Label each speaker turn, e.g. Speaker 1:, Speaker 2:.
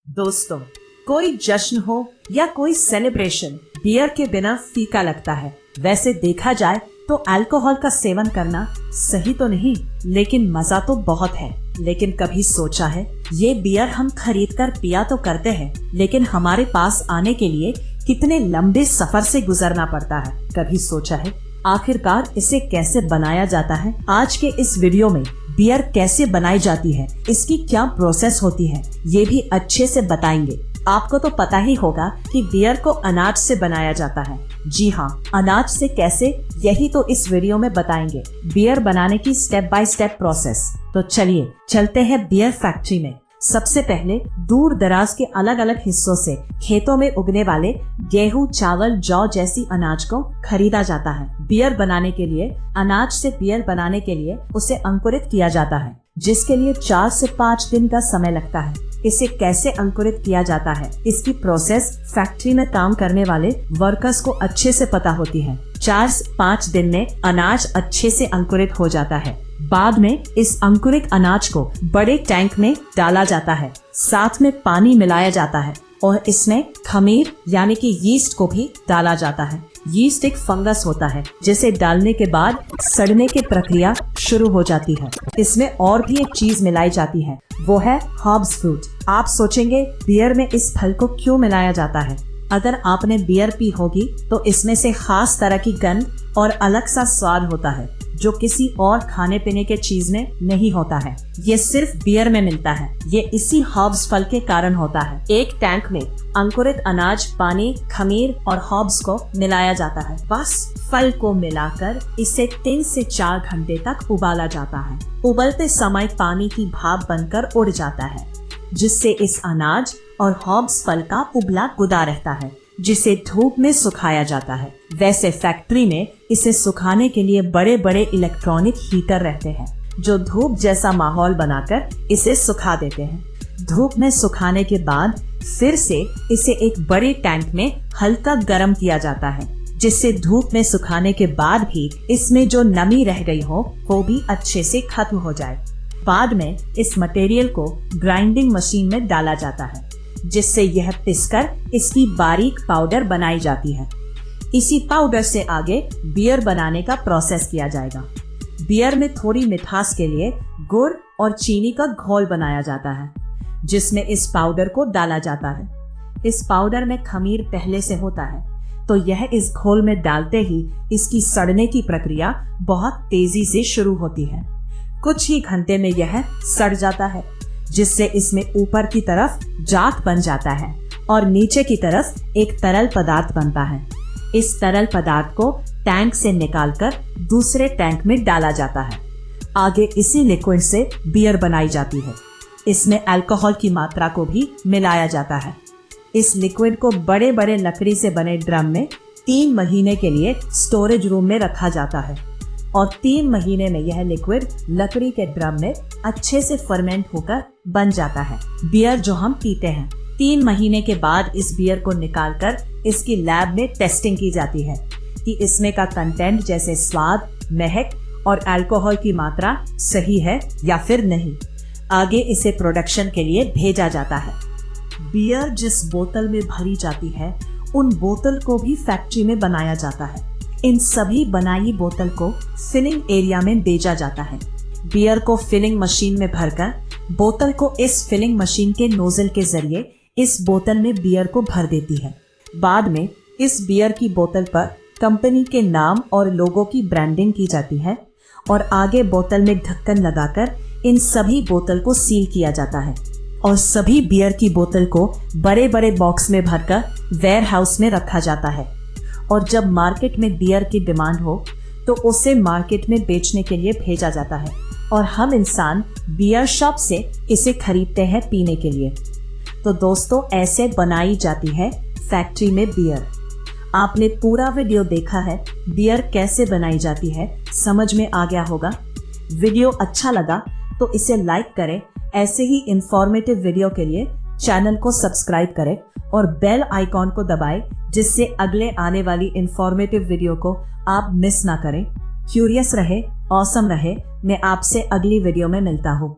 Speaker 1: दोस्तों, कोई जश्न हो या कोई सेलिब्रेशन, बियर के बिना फीका लगता है। वैसे देखा जाए तो अल्कोहल का सेवन करना सही तो नहीं, लेकिन मजा तो बहुत है। लेकिन कभी सोचा है, ये बियर हम खरीद कर पिया तो करते हैं, लेकिन हमारे पास आने के लिए कितने लंबे सफर से गुजरना पड़ता है। कभी सोचा है आखिरकार इसे कैसे बनाया जाता है? आज के इस वीडियो में बियर कैसे बनाई जाती है, इसकी क्या प्रोसेस होती है, ये भी अच्छे से बताएंगे। आपको तो पता ही होगा कि बियर को अनाज से बनाया जाता है। जी हाँ, अनाज से कैसे, यही तो इस वीडियो में बताएंगे। बियर बनाने की स्टेप बाय स्टेप प्रोसेस। तो चलिए चलते हैं बियर फैक्ट्री में। सबसे पहले दूर दराज के अलग अलग हिस्सों से खेतों में उगने वाले गेहूं, चावल, जौ जैसी अनाज को खरीदा जाता है। बियर बनाने के लिए, अनाज से बियर बनाने के लिए उसे अंकुरित किया जाता है, जिसके लिए 4 से 5 दिन का समय लगता है। इसे कैसे अंकुरित किया जाता है, इसकी प्रोसेस फैक्ट्री में काम करने वाले वर्कर्स को अच्छे से पता होती है। 4 से 5 दिन में अनाज अच्छे से अंकुरित हो जाता है। बाद में इस अंकुरित अनाज को बड़े टैंक में डाला जाता है, साथ में पानी मिलाया जाता है और इसमें खमीर यानी कि यीस्ट को भी डाला जाता है। यीस्ट एक फंगस होता है, जिसे डालने के बाद सड़ने की प्रक्रिया शुरू हो जाती है। इसमें और भी एक चीज मिलाई जाती है, वो है हर्ब्स फ्रूट। आप सोचेंगे बियर में इस फल को क्यों मिलाया जाता है? अगर आपने बियर पी होगी तो इसमें से खास तरह की गंध और अलग सा स्वाद होता है, जो किसी और खाने पीने के चीज में नहीं होता है। ये सिर्फ बियर में मिलता है। ये इसी हर्ब्स फल के कारण होता है। एक टैंक में अंकुरित अनाज, पानी, खमीर और हर्ब्स को मिलाया जाता है। बस फल को मिलाकर इसे 3 से 4 घंटे तक उबाला जाता है। उबलते समय पानी की भाप बनकर उड़ जाता है, जिससे इस अनाज और हर्ब्स फल का उबला गुदा रहता है, जिसे धूप में सुखाया जाता है। वैसे फैक्ट्री में इसे सुखाने के लिए बड़े बड़े इलेक्ट्रॉनिक हीटर रहते हैं, जो धूप जैसा माहौल बनाकर इसे सुखा देते हैं। धूप में सुखाने के बाद फिर से इसे एक बड़े टैंक में हल्का गर्म किया जाता है, जिससे धूप में सुखाने के बाद भी इसमें जो नमी रह गई हो वो भी अच्छे से खत्म हो जाए। बाद में इस मटेरियल को ग्राइंडिंग मशीन में डाला जाता है, जिससे यह पिसकर इसकी बारीक पाउडर बनाई जाती है। इसी पाउडर से आगे बियर बनाने का प्रोसेस किया जाएगा। बियर में थोड़ी मिठास के लिए गुड़ और चीनी का घोल बनाया जाता है, जिसमें इस पाउडर को डाला जाता है। इस पाउडर में खमीर पहले से होता है, तो यह इस घोल में डालते ही इसकी सड़ने की प्रक्रिया बहुत तेजी से शुरू होती है। कुछ ही घंटे में यह सड़ जाता है, जिससे इसमें ऊपर की तरफ जाट बन जाता है और नीचे की तरफ एक तरल पदार्थ बनता है। इस तरल पदार्थ को टैंक से निकालकर दूसरे टैंक में डाला जाता है। आगे इसी लिक्विड से बियर बनाई जाती है। इसमें अल्कोहल की मात्रा को भी मिलाया जाता है। इस लिक्विड को बड़े बड़े लकड़ी से बने ड्रम में 3 महीने के लिए स्टोरेज रूम में रखा जाता है और 3 महीने में यह लिक्विड लकड़ी के ड्रम में अच्छे से फर्मेंट होकर बन जाता है। बियर जो हम पीते हैं, 3 महीने के बाद इस बियर को निकालकर इसकी लैब में टेस्टिंग की जाती है कि इसमें का कंटेंट जैसे स्वाद, महक और अल्कोहल की मात्रा सही है या फिर नहीं। आगे इसे प्रोडक्शन के लिए भेजा जाता है। बियर जिस बोतल में भरी जाती है, उन बोतल को भी फैक्ट्री में बनाया जाता है। इन सभी बनाई बोतल को फिलिंग एरिया में भेजा जाता है। बियर को फिलिंग मशीन में भरकर बोतल को इस फिलिंग मशीन के नोजल के जरिए इस बोतल में बियर को भर देती है। बाद में इस बियर की बोतल पर कंपनी के नाम और लोगो की ब्रांडिंग की जाती है और आगे बोतल में ढक्कन लगाकर इन सभी बोतल को सील किया जाता है और सभी बियर की बोतल को बड़े बड़े बॉक्स में भरकर वेयर हाउस में रखा जाता है। और जब मार्केट में बियर की डिमांड हो तो उसे मार्केट में बेचने के लिए भेजा जाता है और हम इंसान बियर शॉप से इसे खरीदते हैं पीने के लिए। तो दोस्तों, ऐसे बनाई जाती है फैक्ट्री में बियर। आपने पूरा वीडियो देखा है, बियर कैसे बनाई जाती है समझ में आ गया होगा। वीडियो अच्छा लगा तो इसे लाइक करें। ऐसे ही इंफॉर्मेटिव वीडियो के लिए चैनल को सब्सक्राइब करें और बेल आइकॉन को दबाएं, जिससे अगले आने वाली इंफॉर्मेटिव वीडियो को आप मिस ना करें। क्यूरियस रहे, ऑसम रहे। मैं आपसे अगली वीडियो में मिलता हूँ।